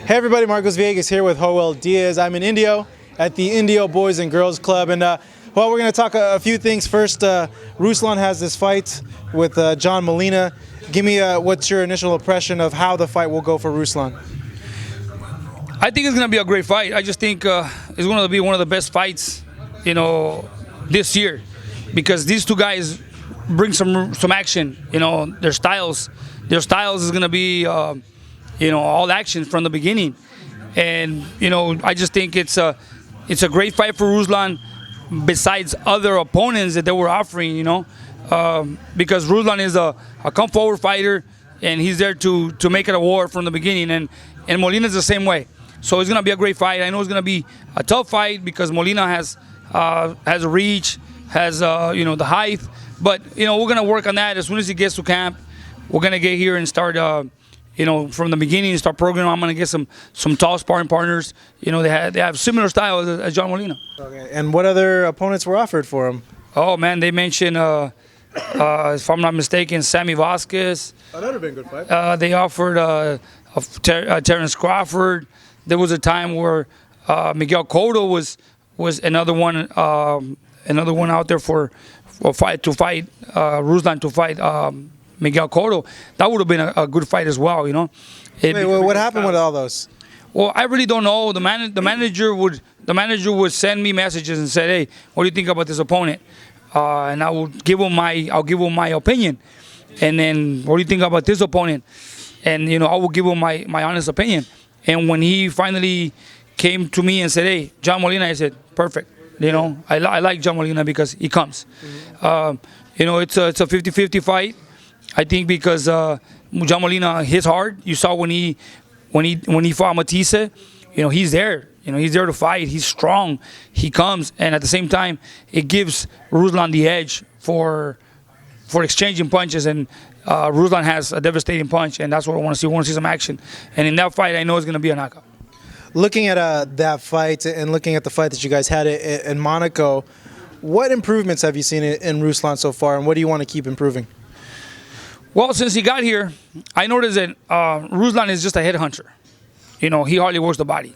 Hey everybody, Marcos Villegas here with Joel Diaz. I'm in Indio at the Indio Boys and Girls Club, and well, we're going to talk a few things. First, Ruslan has this fight with John Molina. Give me what's your initial impression of how the fight will go for Ruslan? I think it's going to be a great fight. I just think it's going to be one of the best fights, this year, because these two guys bring some action. Their styles is going to be all action from the beginning, and I just think it's a great fight for Ruslan. Besides other opponents that they were offering, because Ruslan is a come forward fighter, and he's there to make it a war from the beginning, and Molina's the same way. So it's gonna be a great fight. I know it's gonna be a tough fight because Molina has a reach, has the height, but we're gonna work on that as soon as he gets to camp. We're gonna get here and start from the beginning, start programming. I'm gonna get some tall sparring partners. They have similar style as John Molina. Okay. And what other opponents were offered for him? Oh man, they mentioned if I'm not mistaken, Sammy Vasquez. Oh, that would have been a good fight. They offered Terrence Crawford. There was a time where Miguel Cotto was another one out there for fight Ruslan to fight Miguel Cotto. That would have been a good fight as well. Wait, what happened with all those? Well, I really don't know. The manager would send me messages and say, "Hey, what do you think about this opponent?" And I'll give him my opinion. And then, what do you think about this opponent? And I will give him my honest opinion. And when he finally came to me and said, "Hey, John Molina," I said, "Perfect." I like John Molina because he comes. It's a 50-50 fight. I think because John Molina hits hard. You saw when he fought Matisse, he's there. He's there to fight. He's strong. He comes, and at the same time, it gives Ruslan the edge for exchanging punches. And Ruslan has a devastating punch, and that's what I want to see. I want to see some action. And in that fight, I know it's going to be a knockout. Looking at that fight and looking at the fight that you guys had in Monaco, what improvements have you seen in Ruslan so far, and what do you want to keep improving? Well, since he got here, I noticed that Ruslan is just a headhunter. He hardly works the body.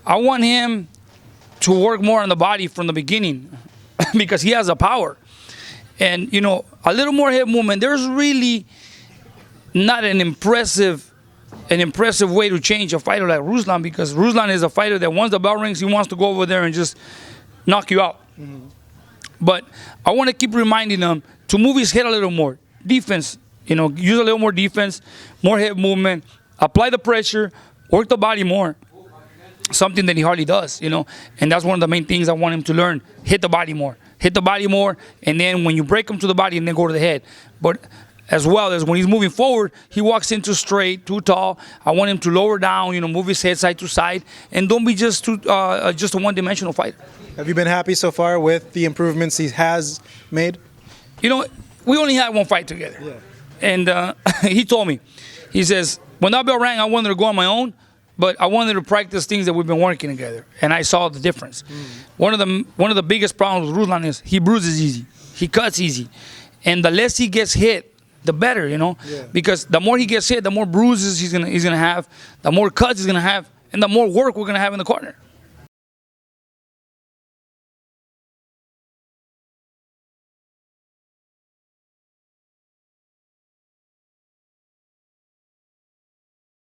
I want him to work more on the body from the beginning because he has the power. And, a little more head movement. There's really not an impressive way to change a fighter like Ruslan, because Ruslan is a fighter that once the bell rings, he wants to go over there and just knock you out. Mm-hmm. But I want to keep reminding him to move his head a little more. Defense. Use a little more defense, more head movement, apply the pressure, work the body more. Something that he hardly does, and that's one of the main things I want him to learn. Hit the body more, and then when you break him to the body, and then go to the head. But as well as when he's moving forward, he walks in too straight, too tall. I want him to lower down, move his head side to side, and don't be just a one-dimensional fighter. Have you been happy so far with the improvements he has made? We only had one fight together. Yeah. And he told me, he says, when that bell rang, I wanted to go on my own, but I wanted to practice things that we've been working together, and I saw the difference. Mm. One of the biggest problems with Ruslan is he bruises easy, he cuts easy, and the less he gets hit, the better, Yeah. Because the more he gets hit, the more bruises he's gonna have, the more cuts he's gonna have, and the more work we're gonna have in the corner.